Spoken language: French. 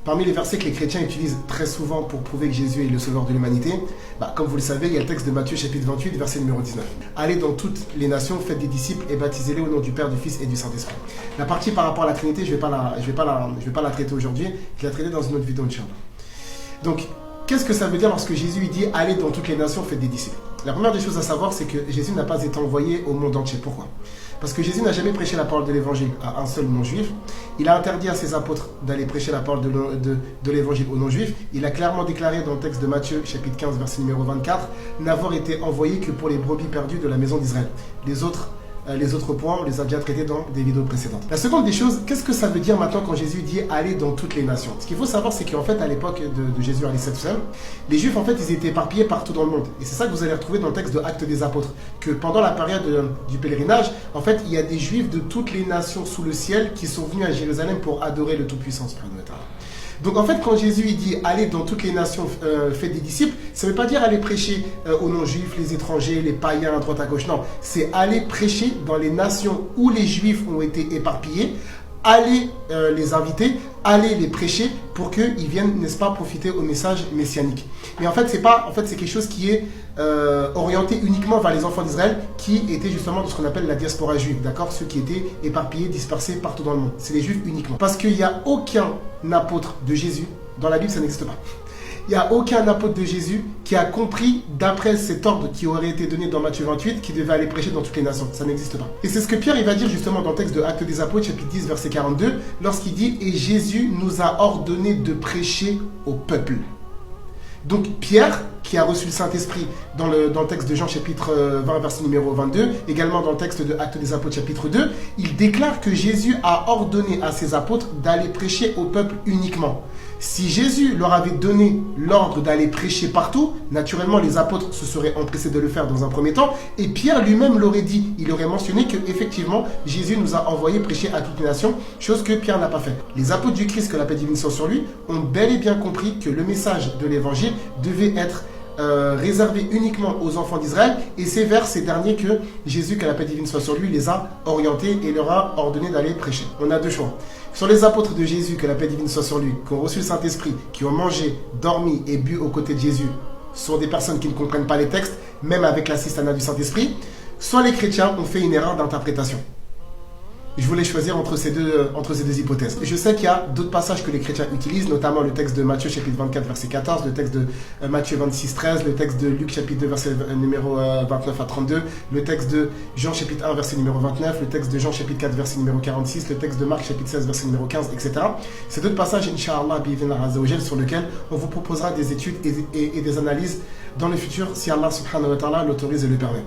Parmi les versets que les chrétiens utilisent très souvent pour prouver que Jésus est le sauveur de l'humanité, comme vous le savez, il y a le texte de Matthieu chapitre 28, verset numéro 19. Allez dans toutes les nations, faites des disciples et baptisez-les au nom du Père, du Fils et du Saint-Esprit. La partie par rapport à la Trinité, je ne vais pas la traiter aujourd'hui, je vais la traiter dans une autre vidéo, Inch'Allah. Donc, qu'est-ce que ça veut dire lorsque Jésus dit « Allez dans toutes les nations, faites des disciples » ? La première des choses à savoir, c'est que Jésus n'a pas été envoyé au monde entier. Pourquoi ? Parce que Jésus n'a jamais prêché la parole de l'évangile à un seul non-juif. Il a interdit à ses apôtres d'aller prêcher la parole de l'évangile aux non-juifs. Il a clairement déclaré dans le texte de Matthieu, chapitre 15, verset numéro 24, n'avoir été envoyé que pour les brebis perdues de la maison d'Israël. Les autres points, on les a déjà traités dans des vidéos précédentes. La seconde des choses, qu'est-ce que ça veut dire maintenant quand Jésus dit « aller dans toutes les nations » ? Ce qu'il faut savoir, c'est qu'en fait, à l'époque de Jésus, les Juifs, en fait, ils étaient éparpillés partout dans le monde. Et c'est ça que vous allez retrouver dans le texte de Actes des Apôtres. Que pendant la période du pèlerinage, en fait, il y a des Juifs de toutes les nations sous le ciel qui sont venus à Jérusalem pour adorer le Tout-Puissant. Donc en fait, quand Jésus il dit « allez dans toutes les nations, faites des disciples », ça ne veut pas dire aller prêcher aux non-juifs, les étrangers, les païens à droite à gauche. Non, c'est aller prêcher dans les nations où les juifs ont été éparpillés, aller les inviter, aller les prêcher pour qu'ils viennent, n'est-ce pas, profiter au message messianique. Mais en fait, c'est quelque chose qui est orienté uniquement vers les enfants d'Israël qui étaient justement de ce qu'on appelle la diaspora juive, d'accord ? Ceux qui étaient éparpillés, dispersés partout dans le monde. C'est les juifs uniquement. Parce qu'il n'y a aucun apôtre de Jésus, dans la Bible, ça n'existe pas. Il n'y a aucun apôtre de Jésus qui a compris, d'après cet ordre qui aurait été donné dans Matthieu 28, qu'il devait aller prêcher dans toutes les nations. Ça n'existe pas. Et c'est ce que Pierre il va dire justement dans le texte de Actes des Apôtres, chapitre 10, verset 42, lorsqu'il dit « Et Jésus nous a ordonné de prêcher au peuple ». Donc Pierre, qui a reçu le Saint-Esprit dans le texte de Jean chapitre 20, verset numéro 22, également dans le texte de Actes des Apôtres chapitre 2, il déclare que Jésus a ordonné à ses apôtres d'aller prêcher au peuple uniquement. Si Jésus leur avait donné l'ordre d'aller prêcher partout, naturellement les apôtres se seraient empressés de le faire dans un premier temps, et Pierre lui-même l'aurait dit, il aurait mentionné qu'effectivement Jésus nous a envoyé prêcher à toutes les nations, chose que Pierre n'a pas fait. Les apôtres du Christ, que la paix divine soit sur lui, ont bel et bien compris que le message de l'évangile devait être réservé uniquement aux enfants d'Israël, et c'est vers ces derniers que Jésus, que la paix divine soit sur lui, les a orientés et leur a ordonné d'aller prêcher. On a deux choix. Sur les apôtres de Jésus, que la paix divine soit sur lui, qui ont reçu le Saint-Esprit, qui ont mangé, dormi et bu aux côtés de Jésus, sont des personnes qui ne comprennent pas les textes, même avec l'assistanat du Saint-Esprit, soit les chrétiens ont fait une erreur d'interprétation. Je voulais choisir entre ces deux hypothèses. Je sais qu'il y a d'autres passages que les chrétiens utilisent, notamment le texte de Matthieu chapitre 24 verset 14, le texte de Matthieu 26 13, le texte de Luc chapitre 2 verset numéro 29 à 32, le texte de Jean chapitre 1 verset numéro 29, le texte de Jean chapitre 4 verset numéro 46, le texte de Marc chapitre 16 verset numéro 15, etc. C'est d'autres passages, Inch'Allah, sur lesquels on vous proposera des études et des analyses dans le futur, si Allah subhanahu wa ta'ala l'autorise et le permet.